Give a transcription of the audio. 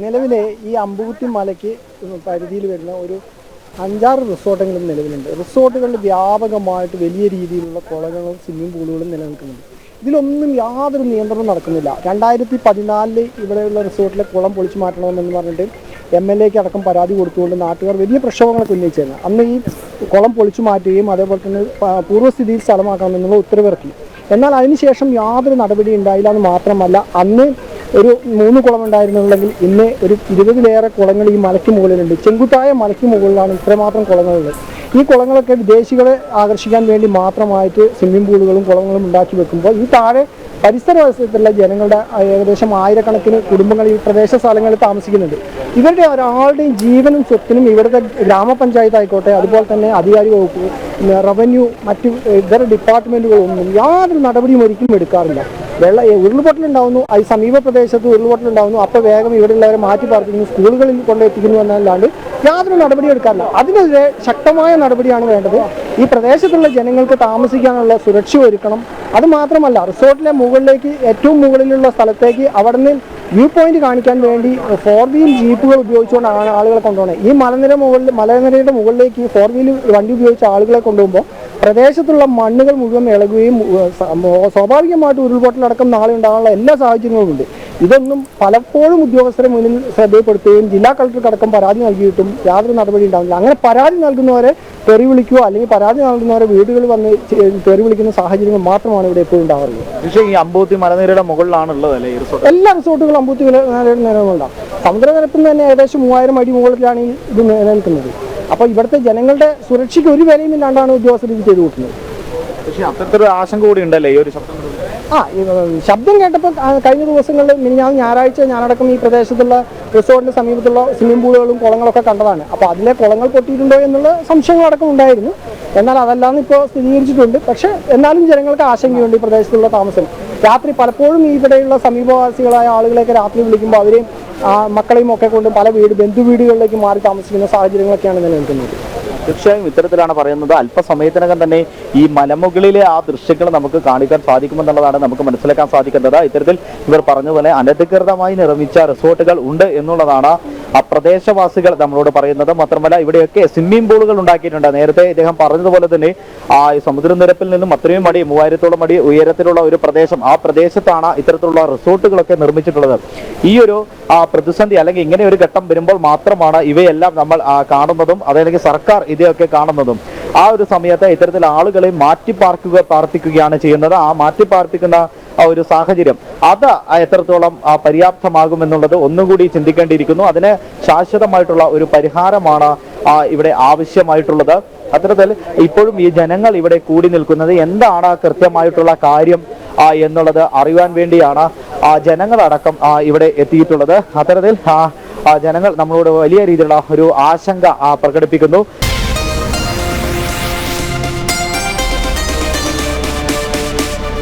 നിലവിലെ ഈ അമ്പുകുത്തി മലയ്ക്ക് പരിധിയിൽ വരുന്ന ഒരു 5-6 റിസോർട്ടുകളും നിലവിലുണ്ട്. റിസോർട്ടുകളിൽ വ്യാപകമായിട്ട് വലിയ രീതിയിലുള്ള കുളങ്ങളും സ്വിമ്മിംഗ് പൂളുകളും നിലനിൽക്കുന്നുണ്ട്. ഇതിലൊന്നും യാതൊരു നിയന്ത്രണം നടക്കുന്നില്ല. 2014 ഇവിടെയുള്ള റിസോർട്ടിലെ കുളം പൊളിച്ചു മാറ്റണമെന്ന് പറഞ്ഞിട്ട് MLA അടക്കം പരാതി കൊടുത്തുകൊണ്ട് നാട്ടുകാർ വലിയ പ്രക്ഷോഭങ്ങളൊക്കെ ഉന്നയിച്ചിരുന്നു. അന്ന് ഈ കുളം പൊളിച്ചു മാറ്റുകയും അതേപോലെ തന്നെ പൂർവ്വസ്ഥിതിയിൽ സ്ഥലമാക്കണമെന്നുള്ള ഉത്തരവിറക്കി. എന്നാൽ അതിനുശേഷം യാതൊരു നടപടി ഉണ്ടായില്ല എന്ന് മാത്രമല്ല, അന്ന് ഒരു 3 കുളം ഉണ്ടായിരുന്നുണ്ടെങ്കിൽ ഇന്ന് ഒരു 20-ലേറെ കുളങ്ങൾ ഈ മലയ്ക്ക് മുകളിലുണ്ട്. ചെങ്കുത്തായ മലയ്ക്ക് മുകളിലാണ് ഇത്രമാത്രം കുളങ്ങളുള്ളത്. ഈ കുളങ്ങളൊക്കെ വിദേശികളെ ആകർഷിക്കാൻ വേണ്ടി മാത്രമായിട്ട് സ്വിമ്മിംഗ് പൂളുകളും കുളങ്ങളും ഉണ്ടാക്കി വെക്കുമ്പോൾ ഈ താഴെ പരിസരവാസത്തിലുള്ള ജനങ്ങളുടെ ഏകദേശം 1000-കണക്കിന് കുടുംബങ്ങൾ ഈ പ്രദേശ സ്ഥലങ്ങളിൽ താമസിക്കുന്നുണ്ട്. ഇവരുടെ ഒരാളുടെയും ജീവനും സ്വത്തിനും ഇവിടുത്തെ ഗ്രാമപഞ്ചായത്ത് ആയിക്കോട്ടെ, അതുപോലെ തന്നെ അധികാരി വകുപ്പ്, റവന്യൂ, മറ്റ് ഇതര ഡിപ്പാർട്ട്മെൻറ്റുകളൊന്നും യാതൊരു നടപടിയും ഒരിക്കലും എടുക്കാറില്ല. ഉരുൾപൊട്ടലുണ്ടാവുന്നു, അത് സമീപ പ്രദേശത്ത് ഉരുൾപൊട്ടലുണ്ടാവുന്നു, അപ്പോൾ വേഗം ഇവിടെയുള്ളവരെ മാറ്റി പാർപ്പിക്കുന്നു, സ്കൂളുകളിൽ കൊണ്ടെത്തിക്കുന്നു എന്നല്ലാണ്ട് യാതൊരു നടപടി എടുക്കാറില്ല. അതിനെതിരെ ശക്തമായ നടപടിയാണ് വേണ്ടത്. ഈ പ്രദേശത്തുള്ള ജനങ്ങൾക്ക് താമസിക്കാനുള്ള സുരക്ഷ ഒരുക്കണം. അതുമാത്രമല്ല, റിസോർട്ടിലെ മുകളിലേക്ക് ഏറ്റവും മുകളിലുള്ള സ്ഥലത്തേക്ക് അവിടെ നിന്ന് വ്യൂ പോയിന്റ് കാണിക്കാൻ വേണ്ടി 4-വീൽ ജീപ്പുകൾ ഉപയോഗിച്ചുകൊണ്ടാണ് ആളുകളെ കൊണ്ടുപോകുന്നത്. ഈ മലനിരയുടെ മുകളിലേക്ക് 4-വീൽ വണ്ടി ഉപയോഗിച്ച ആളുകളെ കൊണ്ടുപോകുമ്പോൾ പ്രദേശത്തുള്ള മണ്ണുകൾ മുഴുവൻ ഇളകുകയും സ്വാഭാവികമായിട്ട് ഉരുൾപൊട്ടലടക്കം നാളെ ഉണ്ടാകാനുള്ള എല്ലാ സാഹചര്യങ്ങളും ഉണ്ട്. ഇതൊന്നും പലപ്പോഴും ഉദ്യോഗസ്ഥരെ മുന്നിൽ ശ്രദ്ധപ്പെടുത്തുകയും ജില്ലാ കളക്ടർക്കടക്കം പരാതി നൽകിയിട്ടും യാതൊരു നടപടി ഉണ്ടാവില്ല. അങ്ങനെ പരാതി നൽകുന്നവരെ തെറി വിളിക്കുകയോ അല്ലെങ്കിൽ പരാതി നൽകുന്നവരെ വീടുകളിൽ വന്ന് തെറി വിളിക്കുന്ന സാഹചര്യങ്ങൾ മാത്രമാണ് ഇവിടെ എപ്പോഴും ഉണ്ടാവാറുള്ളത്. പക്ഷേ ഈ അമ്പൂത്തി മലനിരയുടെ മുകളിലാണുള്ളതല്ലേ ഈ റിസോർട്ട്? എല്ലാ റിസോർട്ടുകളും അമ്പൂത്തി മലനിരയുടെ നിലനിൽക്കുന്നുണ്ടാവും. സമുദ്രനിരപ്പിൽ നിന്ന് തന്നെ ഏകദേശം 3000 അടി മുകളിലാണ് ഇത് നിലനിൽക്കുന്നത്. അപ്പോൾ ഇവിടുത്തെ ജനങ്ങളുടെ സുരക്ഷയ്ക്ക് ഒരു വിലയുമില്ലാണ്ടാണ് ഉദ്യോഗസ്ഥർ ഇത് ചെയ്തു കൂട്ടുന്നത്. പക്ഷേ അത്തരത്തിലൊരു ആശങ്ക കൂടി ഉണ്ടല്ലേ ഈ ഒരു ശബ്ദം? ശബ്ദം കേട്ടപ്പോൾ കഴിഞ്ഞ ദിവസങ്ങളിൽ ഞായറാഴ്ച ഞാനടക്കം ഈ പ്രദേശത്തുള്ള റിസോർട്ടിന് സമീപത്തുള്ള സ്വിമ്മിംഗ് പൂളുകളും കുളങ്ങളൊക്കെ കണ്ടതാണ്. അപ്പോൾ അതിലെ കുളങ്ങൾ പൊട്ടിയിട്ടുണ്ടോ എന്നുള്ള സംശയങ്ങളടക്കം ഉണ്ടായിരുന്നു. എന്നാൽ അതെല്ലാം ഇപ്പോൾ സ്ഥിരീകരിച്ചിട്ടുണ്ട്. പക്ഷേ എന്നാലും ജനങ്ങൾക്ക് ആശങ്കയുണ്ട് ഈ പ്രദേശത്തുള്ള താമസം. രാത്രി പലപ്പോഴും ഇവിടെയുള്ള സമീപവാസികളായ ആളുകളെയൊക്കെ രാത്രി വിളിക്കുമ്പോൾ അവരെയും മക്കളെയും ഒക്കെ കൊണ്ട് പല ബന്ധുവീടുകളിലേക്ക് മാറി താമസിക്കുന്ന സാഹചര്യങ്ങളൊക്കെയാണ് നിലനിൽക്കുന്നത്. തീർച്ചയായും ഇത്തരത്തിലാണ് പറയുന്നത്. അല്പസമയത്തിനകം തന്നെ ഈ മലമുകളിലെ ആ ദൃശ്യങ്ങൾ നമുക്ക് കാണിക്കാൻ സാധിക്കുമെന്നുള്ളതാണ് നമുക്ക് മനസ്സിലാക്കാൻ സാധിക്കുന്നത്. ഇത്തരത്തിൽ ഇവർ പറഞ്ഞതുപോലെ അനധികൃതമായി നിർമ്മിച്ച റിസോർട്ടുകൾ ഉണ്ട് എന്നുള്ളതാണ് ആ പ്രദേശവാസികൾ നമ്മളോട് പറയുന്നത്. മാത്രമല്ല ഇവിടെയൊക്കെ സ്വിമ്മിംഗ് പൂളുകൾ ഉണ്ടാക്കിയിട്ടുണ്ട്. നേരത്തെ ഇദ്ദേഹം പറഞ്ഞതുപോലെ തന്നെ ആ സമുദ്രനിരപ്പിൽ നിന്നും അത്രയും 3000-ഓളം അടി ഉയരത്തിലുള്ള ഒരു പ്രദേശം, ആ പ്രദേശത്താണ് ഇത്തരത്തിലുള്ള റിസോർട്ടുകളൊക്കെ നിർമ്മിച്ചിട്ടുള്ളത്. ഈ ഒരു പ്രതിസന്ധി അല്ലെങ്കിൽ ഇങ്ങനെ ഒരു ഘട്ടം വരുമ്പോൾ മാത്രമാണ് ഇവയെല്ലാം നമ്മൾ കാണുന്നതും അതല്ലെങ്കിൽ സർക്കാർ ഇതൊക്കെ കാണുന്നതും. ആ ഒരു സമയത്ത് ഇത്തരത്തിൽ ആളുകളെ പാർപ്പിക്കുകയാണ് ചെയ്യുന്നത്. ആ മാറ്റിപ്പാർപ്പിക്കുന്ന ആ ഒരു സാഹചര്യം അത് എത്രത്തോളം പര്യാപ്തമാകുമെന്നുള്ളത് ഒന്നുകൂടി ചിന്തിക്കേണ്ടിയിരിക്കുന്നു. അതിന് ശാശ്വതമായിട്ടുള്ള ഒരു പരിഹാരമാണ് ഇവിടെ ആവശ്യമായിട്ടുള്ളത്. അത്തരത്തിൽ ഇപ്പോഴും ഈ ജനങ്ങൾ ഇവിടെ കൂടി നിൽക്കുന്നത് എന്താണ് കൃത്യമായിട്ടുള്ള കാര്യം എന്നുള്ളത് അറിയുവാൻ വേണ്ടിയാണ് ജനങ്ങളടക്കം ഇവിടെ എത്തിയിട്ടുള്ളത്. അത്തരത്തിൽ ജനങ്ങൾ നമ്മളോട് വലിയ രീതിയിലുള്ള ഒരു ആശങ്ക പ്രകടിപ്പിക്കുന്നു.